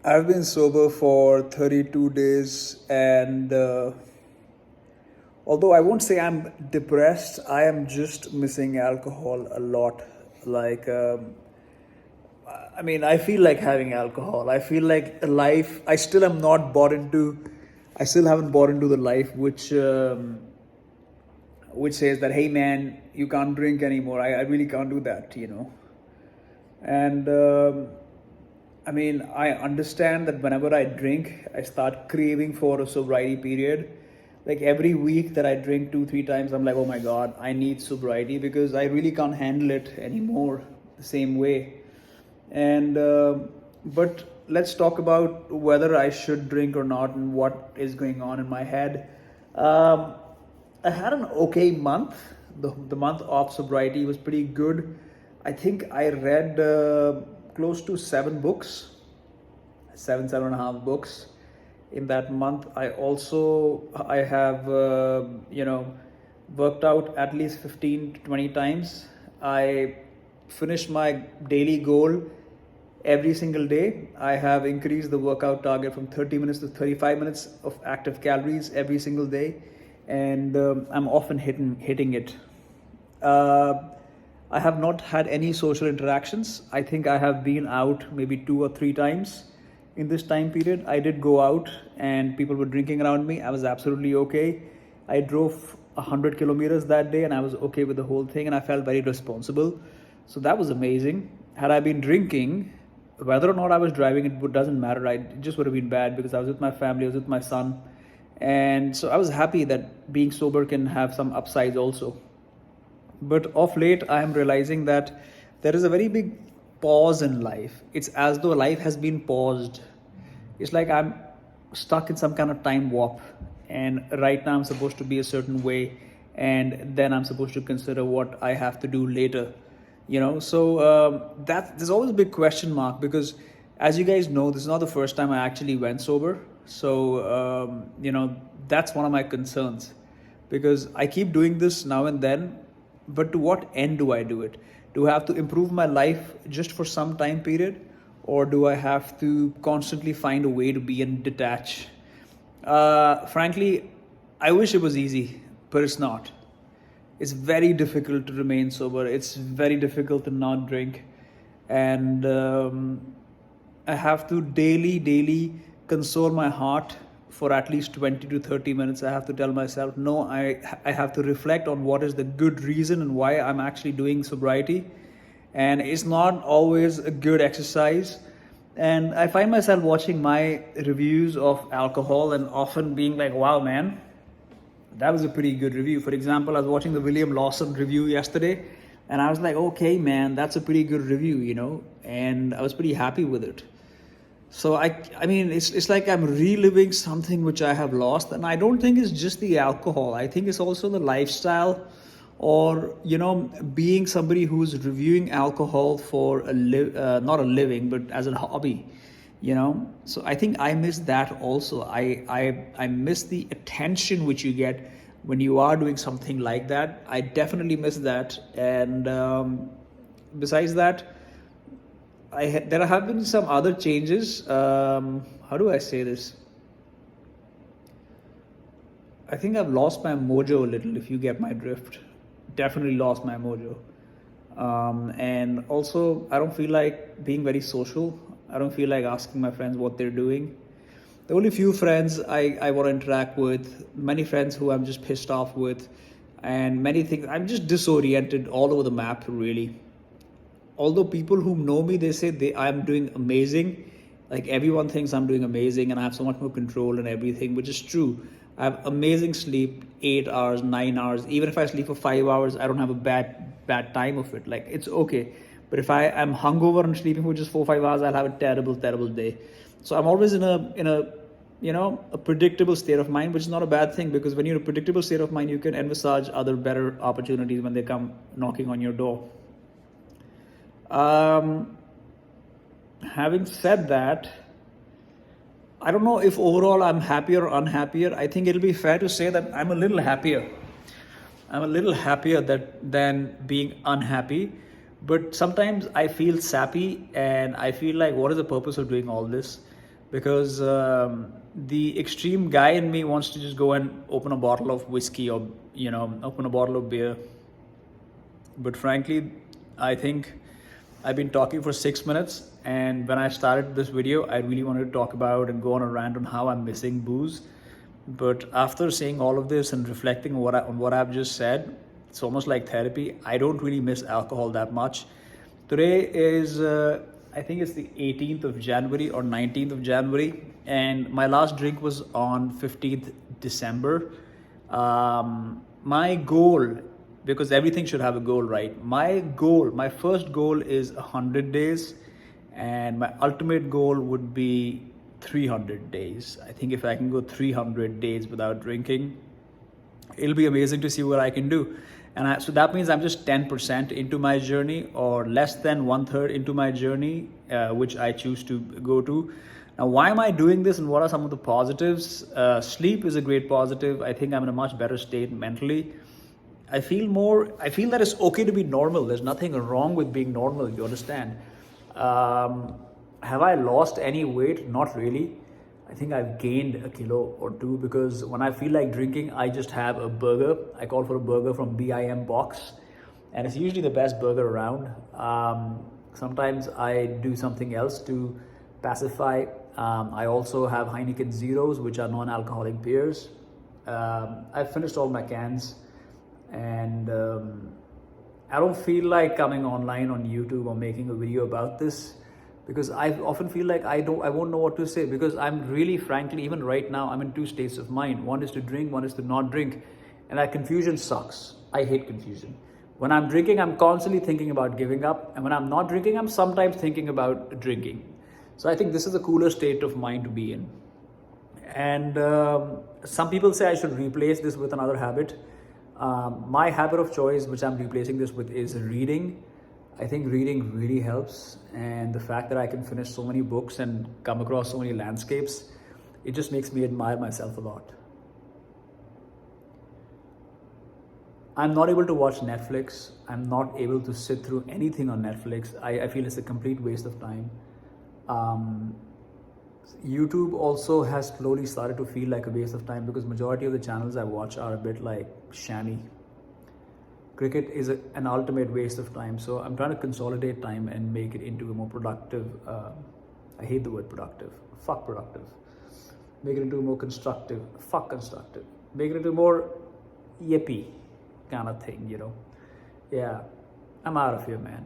I've been sober for 32 days, and although I won't say I'm depressed, I am just missing alcohol a lot. Like, I feel like having alcohol. I feel like life, I still haven't bought into the life which says that, hey man, you can't drink anymore. I really can't do that. And I understand that whenever I drink, I start craving for a sobriety period. Like every week that I drink 2, 3 times, I'm like, oh my God, I need sobriety because I really can't handle it anymore the same way. And but let's talk about whether I should drink or not and what is going on in my head. Um, I had an okay month. The month of sobriety was pretty good. I think I read close to 7 books, 7.5 books in that month. I have worked out at least 15 to 20 times. I finished my daily goal every single day. I have increased the workout target from 30 minutes to 35 minutes of active calories every single day, and I'm often hitting it. uh, I have not had any social interactions. I think I have been out maybe 2 or 3 times in this time period. I did go out and people were drinking around me. I was absolutely okay. I drove 100 kilometers that day and I was okay with the whole thing and I felt very responsible. So that was amazing. Had I been drinking, whether or not I was driving, it doesn't matter. It just would have been bad because I was with my family, I was with my son. And so I was happy that being sober can have some upsides also. But of late, I am realizing that there is a very big pause in life. It's as though life has been paused. It's like I'm stuck in some kind of time warp. And right now, I'm supposed to be a certain way. And then I'm supposed to consider what I have to do later. That there's always a big question mark because, as you guys know, this is not the first time I actually went sober. So that's one of my concerns because I keep doing this now and then, but to what end do I do it? Do I have to improve my life just for some time period, or do I have to constantly find a way to be and detach? Frankly, I wish it was easy, but it's not. It's very difficult to remain sober. It's very difficult to not drink, and I have to daily console my heart for at least 20 to 30 minutes. I have to tell myself, no, I have to reflect on what is the good reason and why I'm actually doing sobriety. And it's not always a good exercise. And I find myself watching my reviews of alcohol and often being like, wow, man, that was a pretty good review. For example, I was watching the William Lawson review yesterday and I was like, okay, man, that's a pretty good review, and I was pretty happy with it. So it's like I'm reliving something which I have lost, and I don't think it's just the alcohol. I think it's also the lifestyle, or being somebody who's reviewing alcohol for not a living, but as a hobby. So I think I miss that also. I miss the attention which you get when you are doing something like that. I definitely miss that, and besides that, there have been some other changes. How do I say this? I think I've lost my mojo a little, if you get my drift. Definitely lost my mojo. And also, I don't feel like being very social. I don't feel like asking my friends what they're doing. The only few friends I want to interact with, many friends who I'm just pissed off with, and many things. I'm just disoriented all over the map, really. Although people who know me, they say I'm doing amazing. Like everyone thinks I'm doing amazing and I have so much more control and everything, which is true. I have amazing sleep, 8 hours, 9 hours. Even if I sleep for 5 hours, I don't have a bad time of it. Like it's okay. But if I am hungover and sleeping for just 4 5 hours, I'll have a terrible day. So I'm always in a predictable state of mind, which is not a bad thing because when you're in a predictable state of mind, you can envisage other better opportunities when they come knocking on your door. Having said that, I don't know if overall I'm happier or unhappier. I think it'll be fair to say that I'm a little happier. I'm a little happier than being unhappy. But sometimes I feel sappy and I feel like, what is the purpose of doing all this? because the extreme guy in me wants to just go and open a bottle of whiskey or open a bottle of beer. But frankly, I think I've been talking for 6 minutes, and when I started this video, I really wanted to talk about and go on a rant on how I'm missing booze. But after saying all of this and reflecting on what I've just said, it's almost like therapy. I don't really miss alcohol that much. Today is, I think it's the 18th of January or 19th of January, and my last drink was on 15th December. My goal, because everything should have a goal, right? My first goal is 100 days, and my ultimate goal would be 300 days. I think if I can go 300 days without drinking, it'll be amazing to see what I can do. And so that means I'm just 10% into my journey, or less than 1/3 into my journey, which I choose to go to. Now, why am I doing this and what are some of the positives? Sleep is a great positive. I think I'm in a much better state mentally. I feel that it's okay to be normal. There's nothing wrong with being normal, you understand? Have I lost any weight? Not really. I think I've gained a kilo or two, because when I feel like drinking, I just have a burger. I call for a burger from BIM Box, and it's usually the best burger around. Sometimes I do something else to pacify. I also have Heineken Zeros, which are non-alcoholic beers. I've finished all my cans, and I don't feel like coming online on YouTube or making a video about this, because I often feel like I won't know what to say, because I'm really, frankly, even right now, I'm in two states of mind. One is to drink, one is to not drink, and that confusion sucks. I hate confusion. When I'm drinking, I'm constantly thinking about giving up, and when I'm not drinking, I'm sometimes thinking about drinking. So I think this is a cooler state of mind to be in. And some people say I should replace this with another habit. My habit of choice, which I'm replacing this with, is reading. I think reading really helps, and the fact that I can finish so many books and come across so many landscapes, it just makes me admire myself a lot. I'm not able to watch Netflix. I'm not able to sit through anything on Netflix. I feel it's a complete waste of time. YouTube also has slowly started to feel like a waste of time, because majority of the channels I watch are a bit like shammy. Cricket is an ultimate waste of time, so I'm trying to consolidate time and make it into a more productive, I hate the word productive, fuck productive. Make it into a more constructive, fuck constructive. Make it into a more yippee kind of thing, Yeah, I'm out of here, man.